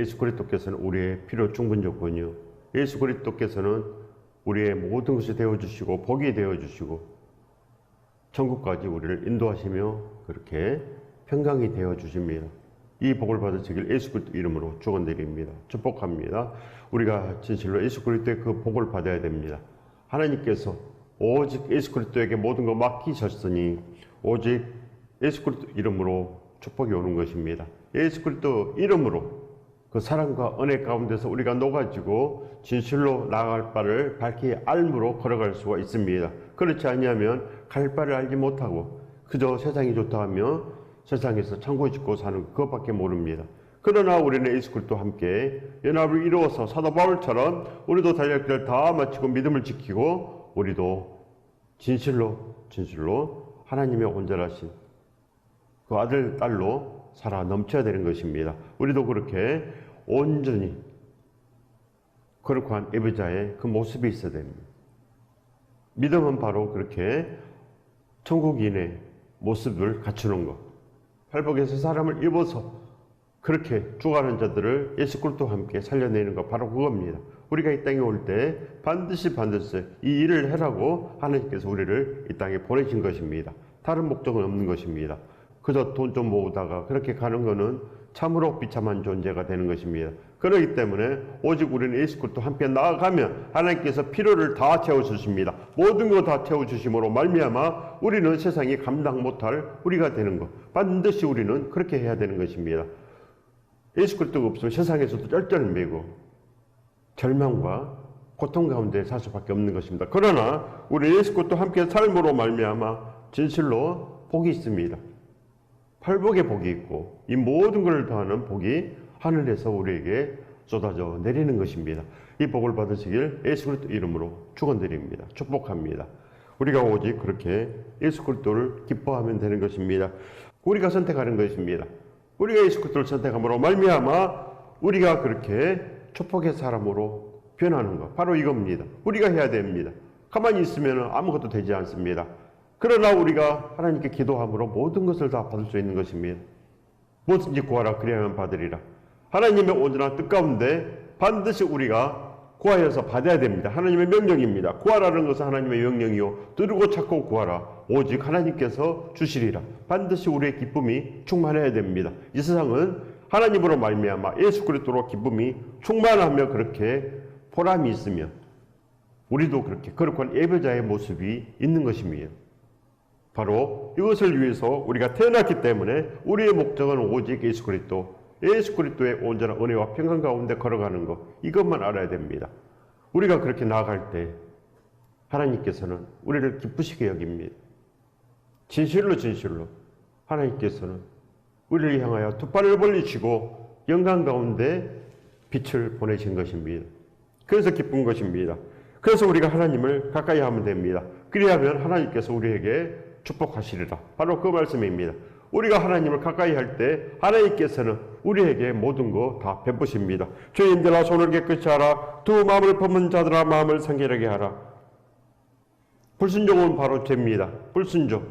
예수 그리스도께서는 우리의 필요 충분조건이요, 예수 그리스도께서는 우리의 모든 것이 되어주시고 복이 되어주시고 천국까지 우리를 인도하시며 그렇게 평강이 되어주십니다. 이 복을 받으시길 예수 그리스도 이름으로 축원드립니다. 축복합니다. 우리가 진실로 예수 그리스도의 그 복을 받아야 됩니다. 하나님께서 오직 예수 그리스도에게 모든 걸 맡기셨으니 오직 예수 그리스도 이름으로 축복이 오는 것입니다. 예수 그리스도 이름으로 그 사랑과 은혜 가운데서 우리가 녹아지고 진실로 나아갈 바를 밝히 알므로 걸어갈 수가 있습니다. 그렇지 아니하면 갈 바를 알지 못하고 그저 세상이 좋다 하며 세상에서 창고 짓고 사는 그것밖에 모릅니다. 그러나 우리는 예수 그리스도와 함께 연합을 이루어서 사도 바울처럼 우리도 달릴 길을 다 마치고 믿음을 지키고 우리도 진실로 하나님의 온전하신 그 아들, 딸로 살아 넘쳐야 되는 것입니다. 우리도 그렇게 온전히 거룩한 예배자의 그 모습이 있어야 됩니다. 믿음은 바로 그렇게 천국인의 모습을 갖추는 것. 팔복에서 사람을 입어서 그렇게 죽어가는 자들을 예수 그리스도와 함께 살려내는 것, 바로 그겁니다. 우리가 이 땅에 올 때 반드시 이 일을 해라고 하나님께서 우리를 이 땅에 보내신 것입니다. 다른 목적은 없는 것입니다. 그저 돈 좀 모으다가 그렇게 가는 것은 참으로 비참한 존재가 되는 것입니다. 그렇기 때문에 오직 우리는 예수 그리스도와 함께 나아가면 하나님께서 필요를 다 채워주십니다. 모든 것 다 채워주심으로 말미암아 우리는 세상이 감당 못할 우리가 되는 것, 반드시 우리는 그렇게 해야 되는 것입니다. 예수 그리스도가 없으면 세상에서도 쩔쩔매고 절망과 고통 가운데 살 수밖에 없는 것입니다. 그러나 우리 예수 그리스도와 함께 삶으로 말미암아 진실로 복이 있습니다. 팔복의 복이 있고 이 모든 것을 더하는 복이 하늘에서 우리에게 쏟아져 내리는 것입니다. 이 복을 받으시길 예수 그리스도 이름으로 축원드립니다. 축복합니다. 우리가 오직 그렇게 예수 그리스도를 기뻐하면 되는 것입니다. 우리가 선택하는 것입니다. 우리가 예수 그리스도를 선택함으로 말미암아 우리가 그렇게 축복의 사람으로 변하는 것, 바로 이겁니다. 우리가 해야 됩니다. 가만히 있으면 아무것도 되지 않습니다. 그러나 우리가 하나님께 기도함으로 모든 것을 다 받을 수 있는 것입니다. 무엇인지 구하라 그리하면 받으리라. 하나님의 온전한 뜻 가운데 반드시 우리가 구하여서 받아야 됩니다. 하나님의 명령입니다. 구하라는 것은 하나님의 명령이요, 두드리고 찾고 구하라. 오직 하나님께서 주시리라. 반드시 우리의 기쁨이 충만해야 됩니다. 이 세상은 하나님으로 말미암아 예수 그리스도로 기쁨이 충만하며 그렇게 보람이 있으며 우리도 그렇게 거룩한 예배자의 모습이 있는 것입니다. 바로 이것을 위해서 우리가 태어났기 때문에 우리의 목적은 오직 예수 그리스도의 온전한 은혜와 평강 가운데 걸어가는 것, 이것만 알아야 됩니다. 우리가 그렇게 나아갈 때 하나님께서는 우리를 기쁘시게 여깁니다. 진실로 하나님께서는 우리를 향하여 두 팔을 벌리시고 영광 가운데 빛을 보내신 것입니다. 그래서 기쁜 것입니다. 그래서 우리가 하나님을 가까이 하면 됩니다. 그리하면 하나님께서 우리에게 축복하시리라. 바로 그 말씀입니다. 우리가 하나님을 가까이 할 때 하나님께서는 우리에게 모든 거 다 베푸십니다. 죄인들아 손을 깨끗이 하라. 두 마음을 품은 자들아 마음을 상결하게 하라. 불순종은 바로 죄입니다. 불순종,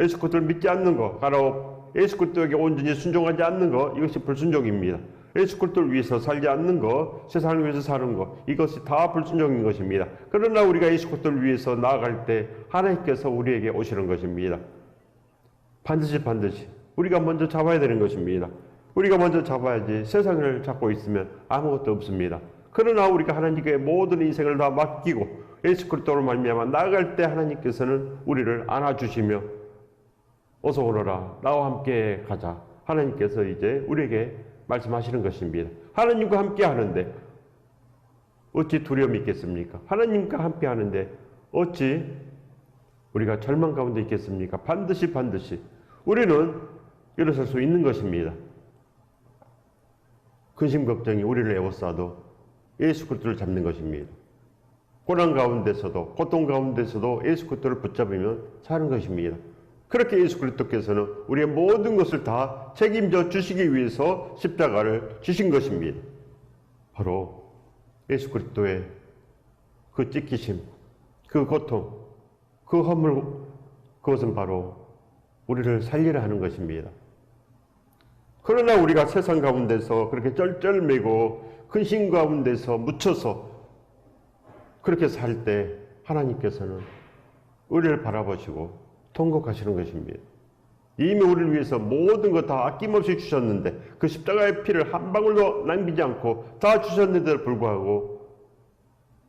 예수 그리스도를 믿지 않는 것, 바로 예수 그리스도에게 온전히 순종하지 않는 것, 이것이 불순종입니다. 예수 그리스도를 위해서 살지 않는 것, 세상을 위해서 사는 것, 이것이 다 불순종인 것입니다. 그러나 우리가 예수 그리스도를 위해서 나아갈 때 하나님께서 우리에게 오시는 것입니다. 반드시 우리가 먼저 잡아야 되는 것입니다. 우리가 먼저 잡아야지 세상을 잡고 있으면 아무것도 없습니다. 그러나 우리가 하나님께 모든 인생을 다 맡기고 예수 그리스도로 말미암아 나아갈 때 하나님께서는 우리를 안아주시며 어서 오너라, 나와 함께 가자. 하나님께서 이제 우리에게 말씀하시는 것입니다. 하나님과 함께 하는데 어찌 두려움이 있겠습니까? 하나님과 함께 하는데 어찌 우리가 절망 가운데 있겠습니까? 반드시 우리는 일어설 수 있는 것입니다. 근심 걱정이 우리를 애워싸도 예수 그리스도를 잡는 것입니다. 고난 가운데서도 고통 가운데서도 예수 그리스도를 붙잡으면 사는 것입니다. 그렇게 예수 그리스도께서는 우리의 모든 것을 다 책임져 주시기 위해서 십자가를 지신 것입니다. 바로 예수 그리스도의 그 찢기심, 그 고통, 그 허물, 그것은 바로 우리를 살리려 하는 것입니다. 그러나 우리가 세상 가운데서 그렇게 쩔쩔매고 근심 가운데서 묻혀서 그렇게 살 때 하나님께서는 우리를 바라보시고 통곡하시는 것입니다. 이미 우리를 위해서 모든 것 다 아낌없이 주셨는데 그 십자가의 피를 한 방울도 남기지 않고 다 주셨는데도 불구하고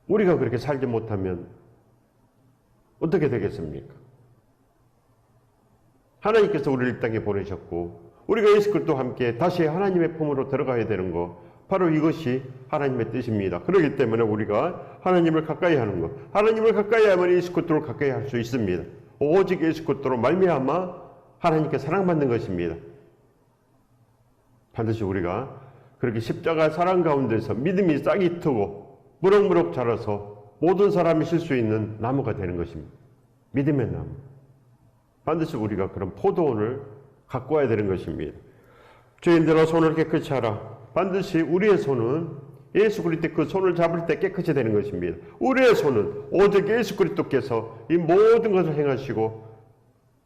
우리가 그렇게 살지 못하면 어떻게 되겠습니까? 하나님께서 우리를 이 땅에 보내셨고 우리가 예수 그리스도와 함께 다시 하나님의 품으로 들어가야 되는 것, 바로 이것이 하나님의 뜻입니다. 그렇기 때문에 우리가 하나님을 가까이 하는 것, 하나님을 가까이 하면 예수 그리스도를 가까이 할 수 있습니다. 오직 예수 그리스도로 말미암아 하나님께 사랑받는 것입니다. 반드시 우리가 그렇게 십자가 사랑 가운데서 믿음이 싹이 트고 무럭무럭 자라서 모든 사람이 쉴 수 있는 나무가 되는 것입니다. 믿음의 나무. 반드시 우리가 그런 포도원을 갖고 와야 되는 것입니다. 주인들아 손을 깨끗이 하라. 반드시 우리의 손은 예수 그리스도의 그 손을 잡을 때 깨끗이 되는 것입니다. 우리의 손은 오직 예수 그리스도께서 이 모든 것을 행하시고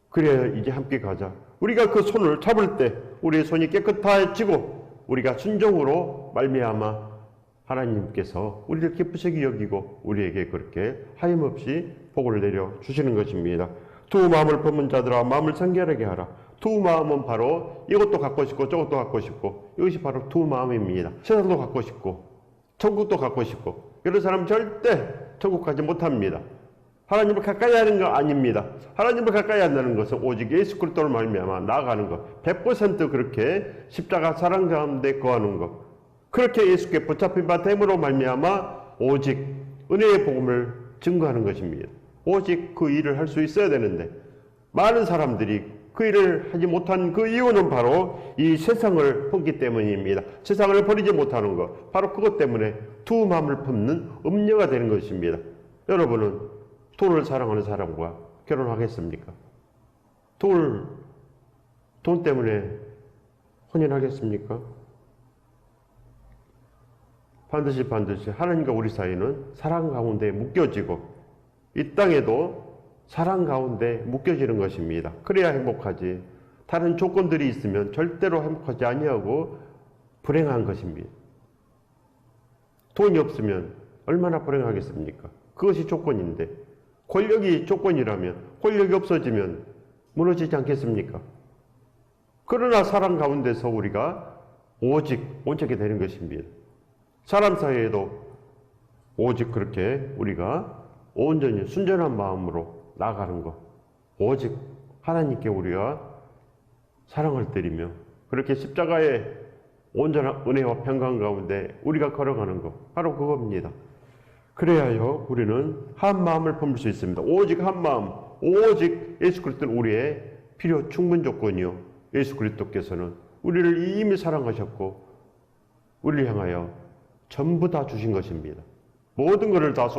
그래야 이제 함께 가자. 우리가 그 손을 잡을 때 우리의 손이 깨끗해지고 우리가 순종으로 말미암아 하나님께서 우리를 기쁘시게 여기고 우리에게 그렇게 하염없이 복을 내려 주시는 것입니다. 두 마음을 품은 자들아 마음을 성결하게 하라. 두 마음은 바로 이것도 갖고 싶고 저것도 갖고 싶고 이것이 바로 두 마음입니다. 세상도 갖고 싶고 천국도 갖고 싶고 이런 사람은 절대 천국 가지 못합니다. 하나님을 가까이 하는 거 아닙니다. 하나님을 가까이 한다는 것은 오직 예수 그리스도를 말미암아 나아가는 것, 100% 그렇게 십자가 사랑 가운데 거하는 것, 그렇게 예수께 붙잡힌 바 됨으로 말미암아 오직 은혜의 복음을 증거하는 것입니다. 오직 그 일을 할 수 있어야 되는데 많은 사람들이 그 일을 하지 못한 그 이유는 바로 이 세상을 품기 때문입니다. 세상을 버리지 못하는 것, 바로 그것 때문에 두 마음을 품는 음녀가 되는 것입니다. 여러분은 돈을 사랑하는 사람과 결혼하겠습니까? 돈 때문에 혼인하겠습니까? 반드시 하나님과 우리 사이는 사랑 가운데 묶여지고 이 땅에도 사랑 가운데 묶여지는 것입니다. 그래야 행복하지. 다른 조건들이 있으면 절대로 행복하지 아니하고 불행한 것입니다. 돈이 없으면 얼마나 불행하겠습니까? 그것이 조건인데 권력이 조건이라면 권력이 없어지면 무너지지 않겠습니까? 그러나 사랑 가운데서 우리가 오직 온전히 되는 것입니다. 사람 사이에도 오직 그렇게 우리가 온전히 순전한 마음으로 나아가는 것, 오직 하나님께 우리가 사랑을 드리며 그렇게 십자가의 온전한 은혜와 평강 가운데 우리가 걸어가는 것, 바로 그겁니다. 그래야요 우리는 한 마음을 품을 수 있습니다. 오직 한 마음, 오직 예수 그리스도는 우리의 필요 충분 조건이요, 예수 그리스도께서는 우리를 이미 사랑하셨고 우리를 향하여 전부 다 주신 것입니다. 모든 것을 다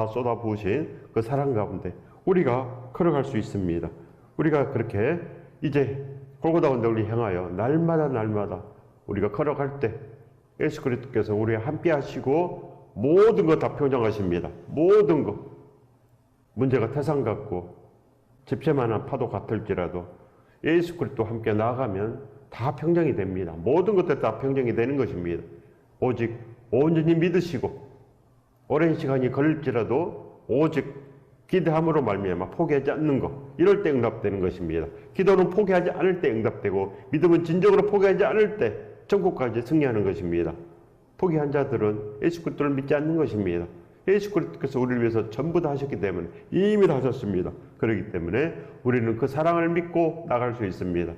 쏟아부으신 그 사랑 가운데 우리가 걸어갈 수 있습니다. 우리가 그렇게 이제 골고다 언덕을 향하여 날마다 우리가 걸어갈 때 예수 그리스도께서 우리와 함께 하시고 모든 것 다 평정하십니다. 모든 것. 문제가 태산 같고 집채만한 파도 같을지라도 예수 그리스도와 함께 나아가면 다 평정이 됩니다. 모든 것들 다 평정이 되는 것입니다. 오직 온전히 믿으시고 오랜 시간이 걸릴지라도 오직 기대함으로 말미암아 포기하지 않는 것, 이럴 때 응답되는 것입니다. 기도는 포기하지 않을 때 응답되고 믿음은 진정으로 포기하지 않을 때 천국까지 승리하는 것입니다. 포기한 자들은 예수 그리스도를 믿지 않는 것입니다. 예수 그리스도께서 우리를 위해서 전부 다 하셨기 때문에 이미 다 하셨습니다. 그렇기 때문에 우리는 그 사랑을 믿고 나갈 수 있습니다.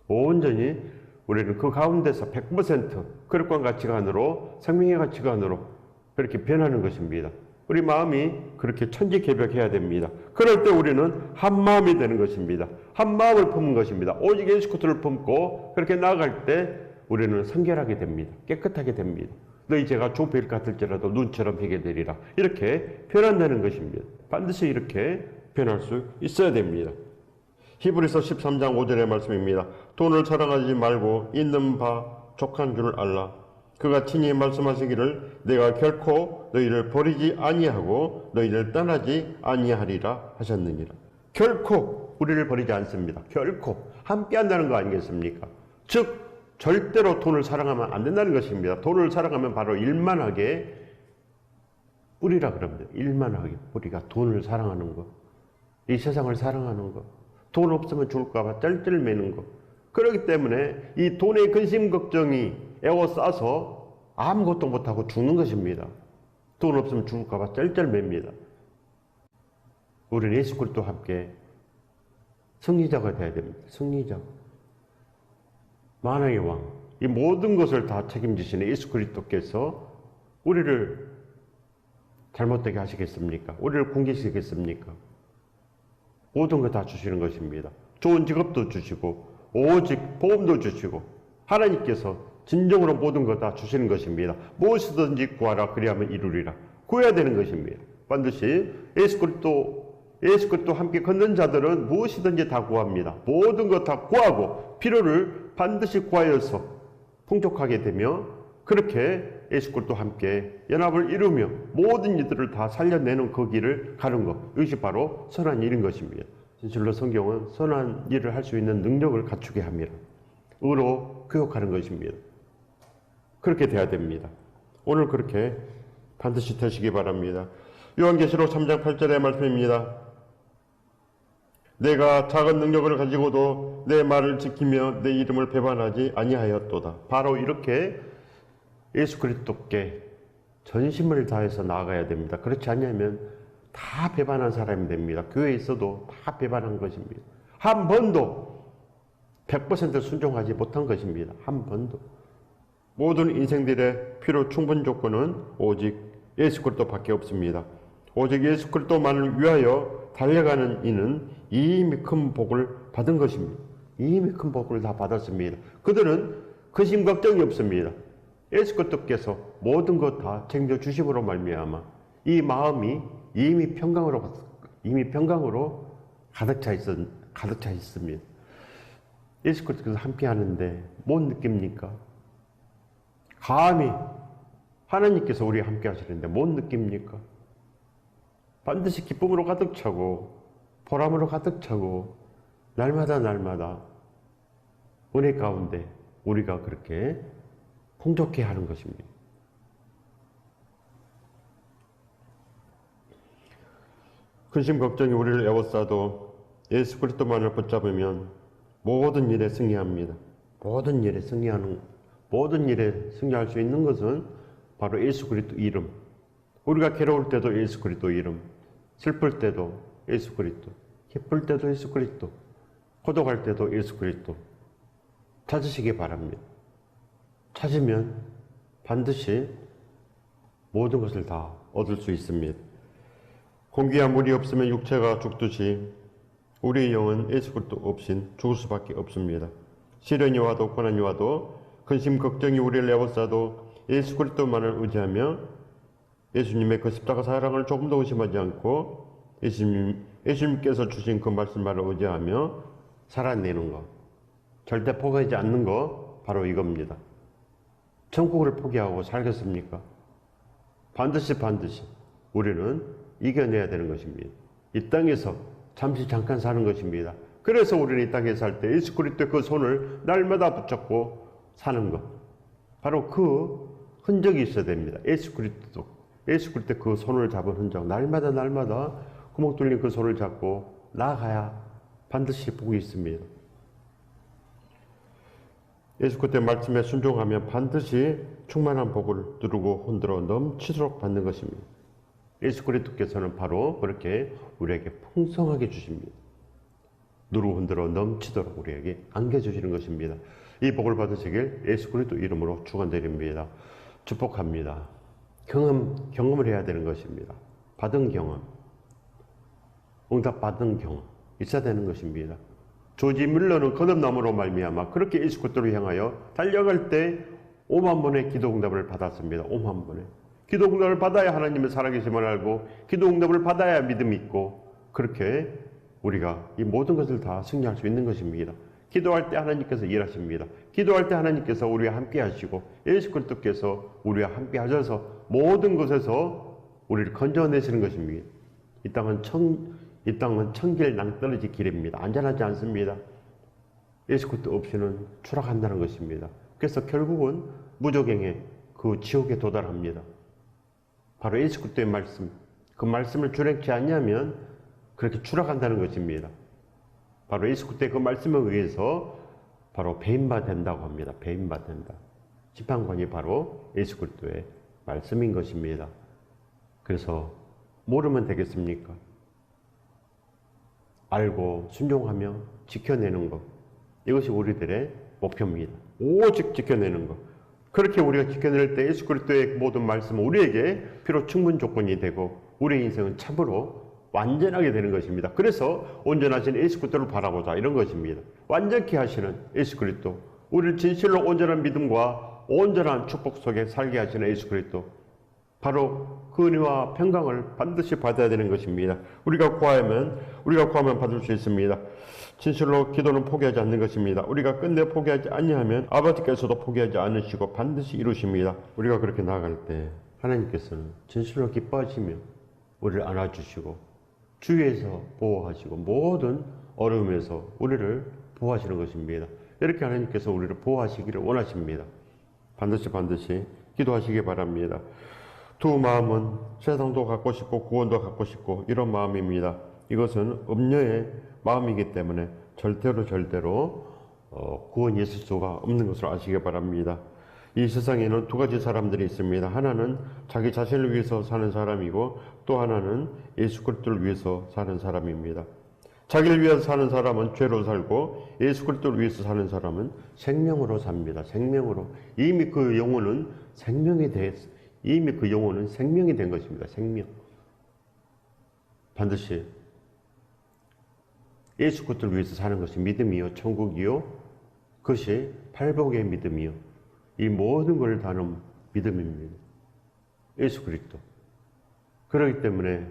온전히 우리는 그 가운데서 100% 거룩한 가치관으로, 생명의 가치관으로 그렇게 변하는 것입니다. 우리 마음이 그렇게 천지개벽해야 됩니다. 그럴 때 우리는 한 마음이 되는 것입니다. 한 마음을 품는 것입니다. 오직 예수 그리스도를 품고 그렇게 나아갈 때 우리는 성결하게 됩니다. 깨끗하게 됩니다. 너희 죄가 조별 같을지라도 눈처럼 희게 되리라. 이렇게 변한다는 것입니다. 반드시 이렇게 변할 수 있어야 됩니다. 히브리서 13장 5절의 말씀입니다. 돈을 사랑하지 말고 있는 바 족한 줄 알라. 그가 친히 말씀하시기를 내가 결코 너희를 버리지 아니하고 너희를 떠나지 아니하리라 하셨느니라. 결코 우리를 버리지 않습니다. 결코 함께 한다는 거 아니겠습니까? 즉 절대로 돈을 사랑하면 안 된다는 것입니다. 돈을 사랑하면 바로 일만하게 뿌리라 그럽니다. 일만하게 뿌리가 돈을 사랑하는 것, 이 세상을 사랑하는 것, 돈 없으면 죽을까봐 쩔쩔매는 것. 그렇기 때문에 이 돈의 근심 걱정이 에워싸서 아무것도 못하고 죽는 것입니다. 돈 없으면 죽을까봐 쩔쩔맵니다. 우리는 예수 그리스도와 함께 승리자가 되어야 됩니다. 승리자. 만왕의 왕, 이 모든 것을 다 책임지시는 예수 그리스도께서 우리를 잘못되게 하시겠습니까? 우리를 굶기시겠습니까? 모든 거 다 주시는 것입니다. 좋은 직업도 주시고 오직 보험도 주시고 하나님께서 진정으로 모든 거 다 주시는 것입니다. 무엇이든지 구하라 그리하면 이루리라. 구해야 되는 것입니다. 반드시 예수 그리스도 함께 걷는 자들은 무엇이든지 다 구합니다. 모든 것 다 구하고 필요를 반드시 구하여서 풍족하게 되며 그렇게 예수 그리스도와 함께 연합을 이루며 모든 이들을 다 살려내는 그 길을 가는 것. 이것이 바로 선한 일인 것입니다. 진실로 성경은 선한 일을 할 수 있는 능력을 갖추게 합니다. 의로 교육하는 것입니다. 그렇게 돼야 됩니다. 오늘 그렇게 반드시 되시기 바랍니다. 요한계시록 3장 8절의 말씀입니다. 내가 작은 능력을 가지고도 내 말을 지키며 내 이름을 배반하지 아니하였도다. 바로 이렇게 예수 그리스도께 전심을 다해서 나아가야 됩니다. 그렇지 않으면 다 배반한 사람이 됩니다. 교회에 있어도 다 배반한 것입니다. 한 번도 100% 순종하지 못한 것입니다. 한 번도. 모든 인생들의 필요 충분 조건은 오직 예수 그리스도밖에 없습니다. 오직 예수 그리스도만을 위하여 달려가는 이는 이미 큰 복을 받은 것입니다. 이미 큰 복을 다 받았습니다. 그들은 근심 걱정이 없습니다. 예수 그리스도께서 모든 것 다 챙겨 주심으로 말미암아 이 마음이 이미 평강으로 가득 차 있습니다. 예수 그리스도께서 함께 하는데 못 느낍니까? 감히 하나님께서 우리와 함께 하시는데 못 느낍니까? 반드시 기쁨으로 가득 차고 보람으로 가득 차고 날마다 은혜 가운데 우리가 그렇게 풍족해 하는 것입니다. 근심 걱정이 우리를 에워싸도 예수 그리스도만을 붙잡으면 모든 일에 승리합니다. 모든 일에 승리할 수 있는 것은 바로 예수 그리스도 이름. 우리가 괴로울 때도 예수 그리스도 이름, 슬플 때도 예수 그리스도, 기쁠 때도 예수 그리스도, 고독할 때도 예수 그리스도 찾으시기 바랍니다. 찾으면 반드시 모든 것을 다 얻을 수 있습니다. 공기와 물이 없으면 육체가 죽듯이 우리의 영은 예수 그리스도 없인 죽을 수밖에 없습니다. 시련이 와도 고난이 와도 근심 걱정이 우리를 에워싸도 예수 그리스도만을 의지하며 예수님의 그 십자가 사랑을 조금도 의심하지 않고 예수님께서 주신 그 말씀만을 의지하며 살아내는 것, 절대 포기하지 않는 것, 바로 이겁니다. 천국을 포기하고 살겠습니까? 반드시 우리는 이겨내야 되는 것입니다. 이 땅에서 잠깐 사는 것입니다. 그래서 우리는 이 땅에 살 때 예수 그리스도의 그 손을 날마다 붙잡고 사는 것, 바로 그 흔적이 있어야 됩니다. 예수 그리스도의 그 손을 잡은 흔적, 날마다 구멍 뚫린 그 손을 잡고 나아가야 반드시 복이 있습니다. 예수 그리스도의 말씀에 순종하면 반드시 충만한 복을 누르고 흔들어 넘치도록 받는 것입니다. 예수 그리스도께서는 바로 그렇게 우리에게 풍성하게 주십니다. 누르고 흔들어 넘치도록 우리에게 안겨주시는 것입니다. 이 복을 받으시길 예수 그리스도 이름으로 축원드립니다. 축복합니다. 경험을 해야 되는 것입니다. 받은 경험, 응답받은 경험 있어야 되는 것입니다. 조지 밀러는 거듭남으로 말미암아 그렇게 예수 그리스도를 향하여 달려갈 때 5만 번의 기도 응답을 받았습니다. 5만 번의 기도 응답을 받아야 하나님의 살아계심을 알고 기도 응답을 받아야 믿음이 있고 그렇게 우리가 이 모든 것을 다 승리할 수 있는 것입니다. 기도할 때 하나님께서 일하십니다. 기도할 때 하나님께서 우리와 함께 하시고 예수 그리스도께서 우리와 함께 하셔서 모든 것에서 우리를 건져내시는 것입니다. 이 땅은 이 땅은 천길 낭떠러지 길입니다. 안전하지 않습니다. 예수 그리스도 없이는 추락한다는 것입니다. 그래서 결국은 무저갱의 그 지옥에 도달합니다. 바로 예수 그리스도의 말씀, 그 말씀을 준행치 않냐면 그렇게 추락한다는 것입니다. 바로 예수 그리스도의 그 말씀에 의해서 바로 배임바 된다고 합니다. 배임바 된다. 심판관이 바로 예수 그리스도의 말씀인 것입니다. 그래서 모르면 되겠습니까? 알고 순종하며 지켜내는 것. 이것이 우리들의 목표입니다. 오직 지켜내는 것. 그렇게 우리가 지켜낼 때 예수 그리스도의 모든 말씀은 우리에게 필요 충분 조건이 되고 우리의 인생은 참으로 완전하게 되는 것입니다. 그래서 온전하신 예수 그리스도를 바라보자 이런 것입니다. 완전케 하시는 예수 그리스도, 우리를 진실로 온전한 믿음과 온전한 축복 속에 살게 하시는 예수 그리스도, 바로 그 은혜와 평강을 반드시 받아야 되는 것입니다. 우리가 구하면 받을 수 있습니다. 진실로 기도는 포기하지 않는 것입니다. 우리가 끝내 포기하지 아니하면 아버지께서도 포기하지 않으시고 반드시 이루십니다. 우리가 그렇게 나아갈 때 하나님께서는 진실로 기뻐하시며 우리를 안아주시고 주위에서 보호하시고 모든 어려움에서 우리를 보호하시는 것입니다. 이렇게 하나님께서 우리를 보호하시기를 원하십니다. 반드시 기도하시기 바랍니다. 두 마음은 세상도 갖고 싶고 구원도 갖고 싶고 이런 마음입니다. 이것은 음녀의 마음이기 때문에 절대로 구원이 있을 수가 없는 것을 아시기 바랍니다. 이 세상에는 두 가지 사람들이 있습니다. 하나는 자기 자신을 위해서 사는 사람이고 또 하나는 예수 그리스도를 위해서 사는 사람입니다. 자기를 위해서 사는 사람은 죄로 살고 예수 그리스도를 위해서 사는 사람은 생명으로 삽니다. 생명으로. 이미 그 영혼은 생명이 된 것입니다. 생명. 반드시 예수 그리스도를 위해서 사는 것이 믿음이요 천국이요 그것이 팔복의 믿음이요 이 모든 걸 다는 믿음입니다. 예수 그리스도. 그렇기 때문에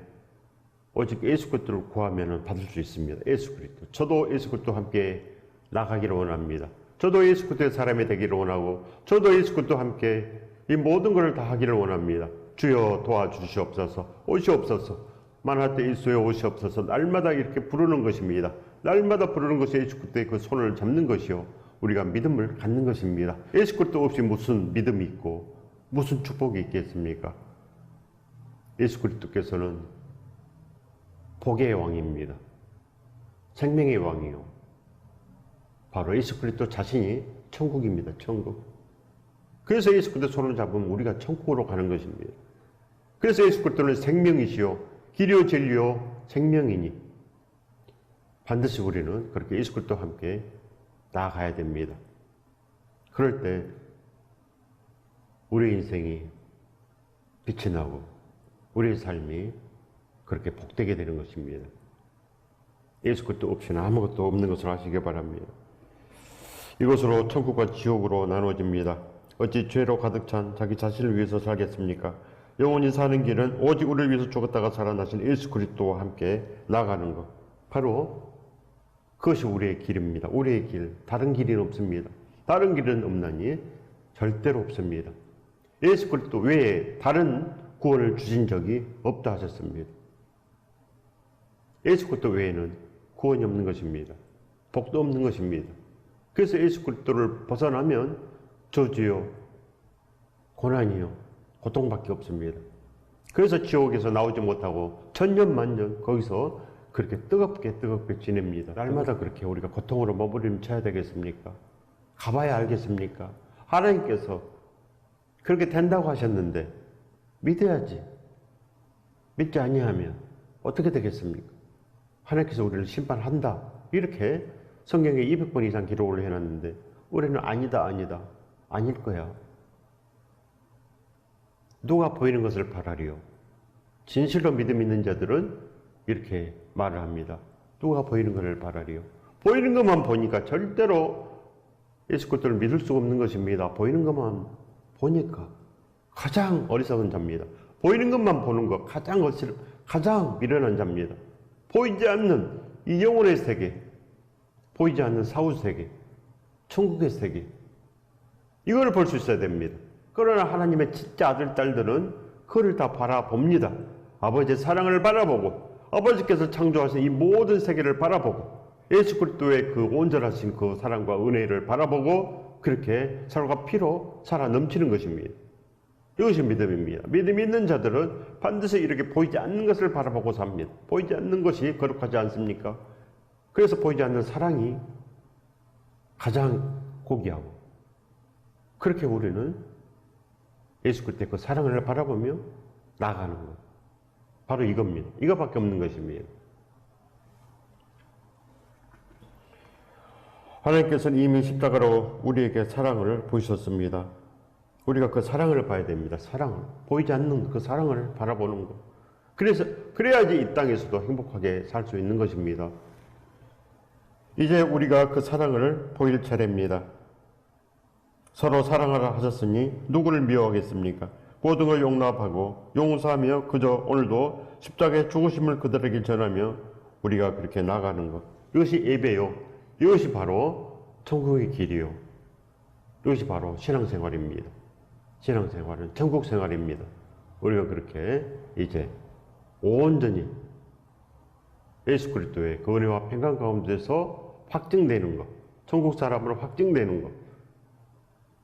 오직 예수 그리스도를 구하면 받을 수 있습니다. 예수 그리스도. 저도 예수 그리스도와 함께 나가기를 원합니다. 저도 예수 그리스도의 사람이 되기를 원하고 저도 예수 그리스도와 함께 이 모든 것을 다 하기를 원합니다. 주여 도와주시옵소서. 오시옵소서. 만할 때 예수여 오시옵소서. 날마다 이렇게 부르는 것입니다. 날마다 부르는 것이 예수 그리스도의 그 손을 잡는 것이요 우리가 믿음을 갖는 것입니다. 예수 그리스도 없이 무슨 믿음이 있고 무슨 축복이 있겠습니까? 예수 그리스도께서는 복의 왕입니다. 생명의 왕이요. 바로 예수 그리스도 자신이 천국입니다. 천국. 그래서 예수 그리스도 손을 잡으면 우리가 천국으로 가는 것입니다. 그래서 예수 그리스도는 생명이시요 길이요 진리요 생명이니 반드시 우리는 그렇게 예수 그리스도와 함께 나아가야 됩니다. 그럴 때 우리의 인생이 빛이 나고 우리의 삶이 그렇게 복되게 되는 것입니다. 예수 그리스도 없이는 아무것도 없는 것을 아시기 바랍니다. 이것으로 천국과 지옥으로 나눠집니다. 어찌 죄로 가득 찬 자기 자신을 위해서 살겠습니까? 영원히 사는 길은 오직 우리를 위해서 죽었다가 살아나신 예수 그리스도와 함께 나아가는 것. 바로 그것이 우리의 길입니다. 우리의 길. 다른 길은 없습니다. 다른 길은 없나니 절대로 없습니다. 예수 그리스도 외에 다른 구원을 주신 적이 없다 하셨습니다. 예수 그리스도 외에는 구원이 없는 것입니다. 복도 없는 것입니다. 그래서 예수 그리스도를 벗어나면 저주요, 고난이요, 고통밖에 없습니다. 그래서 지옥에서 나오지 못하고 천년만년 거기서 그렇게 뜨겁게 지냅니다. 날마다 그렇게 우리가 고통으로 머무림쳐야 되겠습니까? 가봐야 알겠습니까? 하나님께서 그렇게 된다고 하셨는데 믿어야지. 믿지 아니하면 어떻게 되겠습니까? 하나님께서 우리를 심판한다. 이렇게 성경에 200번 이상 기록을 해놨는데 우리는 아니다. 아닐 거야. 누가 보이는 것을 바라리요? 진실로 믿음 있는 자들은 이렇게 말을 합니다. 누가 보이는 것을 바라리요? 보이는 것만 보니까 절대로 예수 그리스도를 믿을 수가 없는 것입니다. 보이는 것만 보니까 가장 어리석은 자입니다. 보이는 것만 보는 것 가장 미련한 자입니다. 보이지 않는 이 영혼의 세계, 보이지 않는 사후 세계, 천국의 세계, 이걸 볼 수 있어야 됩니다. 그러나 하나님의 진짜 아들, 딸들은 그걸 다 바라봅니다. 아버지의 사랑을 바라보고 아버지께서 창조하신 이 모든 세계를 바라보고 예수 그리스도의 그 온전하신 그 사랑과 은혜를 바라보고 그렇게 살과 피로 살아 넘치는 것입니다. 이것이 믿음입니다. 믿음이 있는 자들은 반드시 이렇게 보이지 않는 것을 바라보고 삽니다. 보이지 않는 것이 거룩하지 않습니까? 그래서 보이지 않는 사랑이 가장 고귀하고, 그렇게 우리는 예수 그리스도의 그 사랑을 바라보며 나아가는 것. 바로 이겁니다. 이거밖에 없는 것입니다. 하나님께서는 이미 십자가로 우리에게 사랑을 보이셨습니다. 우리가 그 사랑을 봐야 됩니다. 사랑을. 보이지 않는 그 사랑을 바라보는 것. 그래야지 이 땅에서도 행복하게 살 수 있는 것입니다. 이제 우리가 그 사랑을 보일 차례입니다. 서로 사랑하라 하셨으니 누구를 미워하겠습니까? 모든 걸 용납하고 용서하며 그저 오늘도 십자가의 죽으심을 그들에게 전하며 우리가 그렇게 나가는 것. 이것이 예배요. 이것이 바로 천국의 길이요. 이것이 바로 신앙생활입니다. 신앙생활은 천국생활입니다. 우리가 그렇게 이제 온전히 예수 그리스도의 그 은혜와 평강 가운데서 확증되는 것, 천국 사람으로 확증되는 것,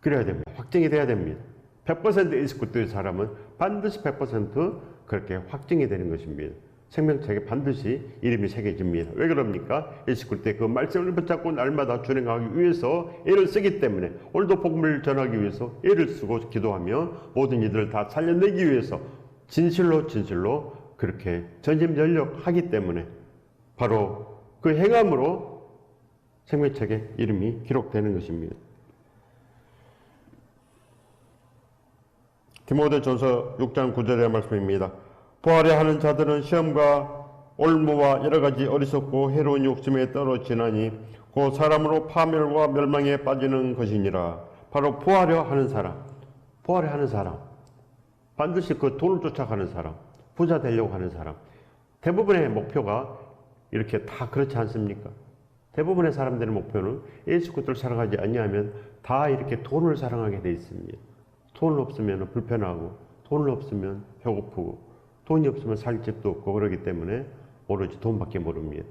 그래야 됩니다. 확증이 돼야 됩니다. 100% 예수 그리스도의 사람은 반드시 100% 그렇게 확증이 되는 것입니다. 생명책에 반드시 이름이 새겨집니다. 왜 그럽니까? 예수 그리스도의 그 말씀을 붙잡고 날마다 준행하기 위해서 애를 쓰기 때문에, 오늘도 복음을 전하기 위해서 애를 쓰고 기도하며 모든 이들을 다 살려내기 위해서 진실로 그렇게 전심전력하기 때문에 바로 그 행함으로 생명책에 이름이 기록되는 것입니다. 디모데전서 6장 9절의 말씀입니다. 부활해야 하는 자들은 시험과 올무와 여러 가지 어리석고 해로운 욕심에 떨어지나니 그 사람으로 파멸과 멸망에 빠지는 것이니라. 바로 부활해야 하는 사람, 부활해야 하는 사람, 반드시 그 돈을 쫓아가는 사람, 부자 되려고 하는 사람. 대부분의 목표가 이렇게 다 그렇지 않습니까? 대부분의 사람들의 목표는 예수 그리스도를 사랑하지 아니하면 다 이렇게 돈을 사랑하게 돼 있습니다. 돈을 없으면 불편하고, 돈을 없으면 배고프고, 돈이 없으면 살 집도 없고 그러기 때문에 오로지 돈밖에 모릅니다.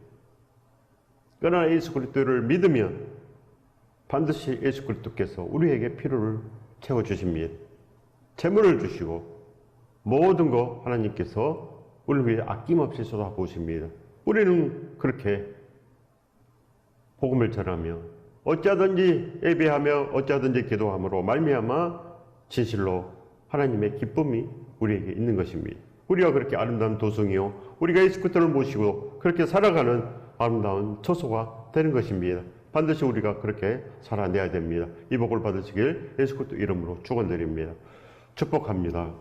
그러나 예수 그리스도를 믿으면 반드시 예수 그리스도께서 우리에게 필요를 채워주십니다. 재물을 주시고 모든 거 하나님께서 우리를 위해 아낌없이 쏟아부으십니다. 우리는 그렇게 복음을 전하며 어찌하든지 예배하며 어찌하든지 기도함으로 말미암아 진실로 하나님의 기쁨이 우리에게 있는 것입니다. 우리가 그렇게 아름다운 도성이요, 우리가 예수 그리스도를 모시고 그렇게 살아가는 아름다운 처소가 되는 것입니다. 반드시 우리가 그렇게 살아내야 됩니다. 이 복을 받으시길 예수 그리스도 이름으로 축원드립니다. 축복합니다.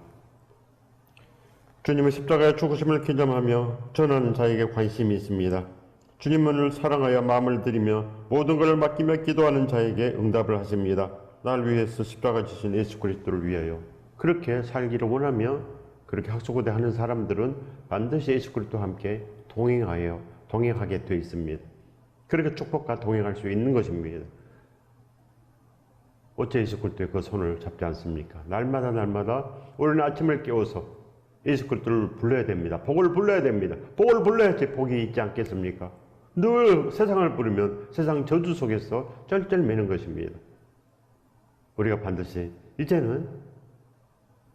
주님의 십자가의 죽으심을 기념하며 전하는 자에게 관심이 있습니다. 주님을 사랑하여 마음을 들이며 모든 것을 맡기며 기도하는 자에게 응답을 하십니다. 날 위해서 십자가 지신 예수 그리스도를 위하여 그렇게 살기를 원하며 그렇게 학수고대 하는 사람들은 반드시 예수 그리스도와 함께 동행하게 되어 있습니다. 그렇게 축복과 동행할 수 있는 것입니다. 어째 예수 그리스도의 그 손을 잡지 않습니까? 날마다 우리는 아침을 깨워서 예수 그리스도를 불러야 됩니다. 복을 불러야 됩니다. 복을 불러야지 복이 있지 않겠습니까? 늘 세상을 부르면 세상 저주 속에서 쩔쩔매는 것입니다. 우리가 반드시 이제는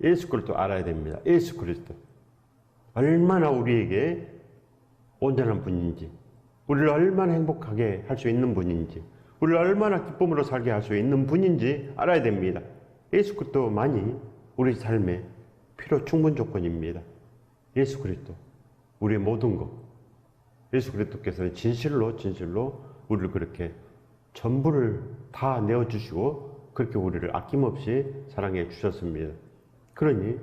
예수 그리스도 알아야 됩니다. 예수 그리스도 얼마나 우리에게 온전한 분인지, 우리를 얼마나 행복하게 할 수 있는 분인지, 우리를 얼마나 기쁨으로 살게 할 수 있는 분인지 알아야 됩니다. 예수 그리스도만이 우리 삶의 필요 충분 조건입니다. 예수 그리스도, 우리의 모든 것. 예수 그리스도께서는 진실로 우리를 그렇게 전부를 다 내어주시고 그렇게 우리를 아낌없이 사랑해 주셨습니다. 그러니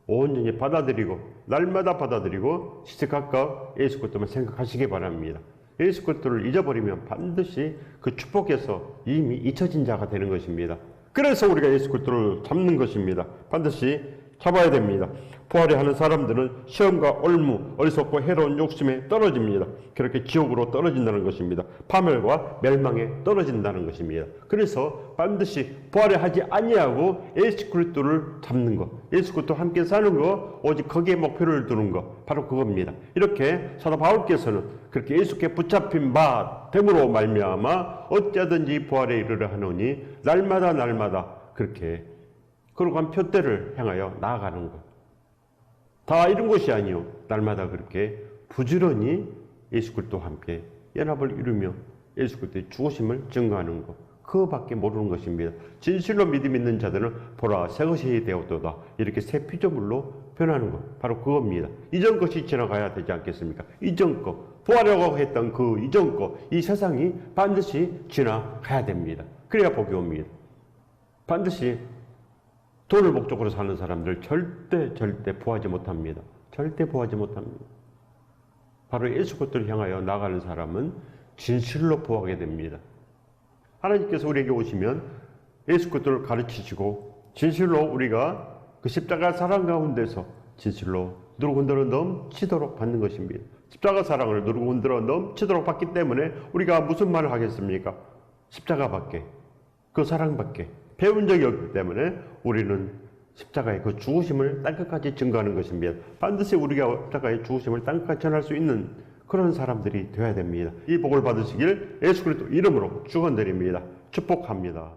온전히 받아들이고 날마다 받아들이고 시시각각 예수 그리스도만 생각하시기 바랍니다. 예수 그리스도를 잊어버리면 반드시 그 축복에서 이미 잊혀진 자가 되는 것입니다. 그래서 우리가 예수 그리스도를 잡는 것입니다. 반드시 잡아야 됩니다. 부활해 하는 사람들은 시험과 올무, 어리석고 해로운 욕심에 떨어집니다. 그렇게 지옥으로 떨어진다는 것입니다. 파멸과 멸망에 떨어진다는 것입니다. 그래서 반드시 부활해 하지 아니하고 예수 그리스도를 잡는 것, 예수 그리스도와 함께 사는 것, 오직 거기에 목표를 두는 것, 바로 그겁니다. 이렇게 사도 바울께서는 그렇게 예수께 붙잡힌 바 됨으로 말미암아 어찌하든지 부활에 이르려 하노니 날마다 그렇게 거룩한 표대를 향하여 나아가는 것. 다 이런 것이 아니요. 날마다 그렇게 부지런히 예수 그리스도와 함께 연합을 이루며 예수 그리스도의 죽으심을 증거하는 것. 그거밖에 모르는 것입니다. 진실로 믿음 있는 자들은 보라 새 것이 되었도다. 이렇게 새 피조물로 변하는 것. 바로 그겁니다. 이전 것이 지나가야 되지 않겠습니까? 이전 것. 부활하려고 했던 그 이전 것. 이 세상이 반드시 지나가야 됩니다. 그래야 복이 옵니다. 반드시 돈을 목적으로 사는 사람들 절대 부하지 못합니다. 절대 부하지 못합니다. 바로 예수 그리스도를 향하여 나가는 사람은 진실로 부하게 됩니다. 하나님께서 우리에게 오시면 예수 그리스도를 가르치시고 진실로 우리가 그 십자가 사랑 가운데서 진실로 누르고 흔들어 넘치도록 받는 것입니다. 십자가 사랑을 누르고 흔들어 넘치도록 받기 때문에 우리가 무슨 말을 하겠습니까? 십자가밖에, 그 사랑밖에 배운 적이 없기 때문에 우리는 십자가의 그 죽으심을 땅끝까지 증거하는 것입니다. 반드시 우리가 십자가의 죽으심을 땅끝까지 전할 수 있는 그런 사람들이 되어야 됩니다. 이 복을 받으시길 예수 그리스도 이름으로 축원드립니다. 축복합니다.